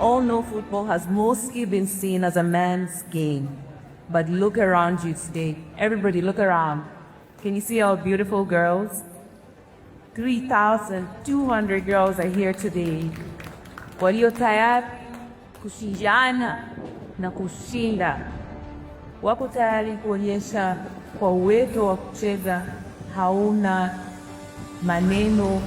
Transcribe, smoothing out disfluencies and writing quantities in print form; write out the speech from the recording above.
all know football has mostly been seen as a man's game. But look around you today. Everybody look around. Can you see our beautiful girls? 3,200 girls are here today. Walio tayari kushindana na kushinda. Wako tayari kuonyesha kwa uwezo wa kucheza hauna maneno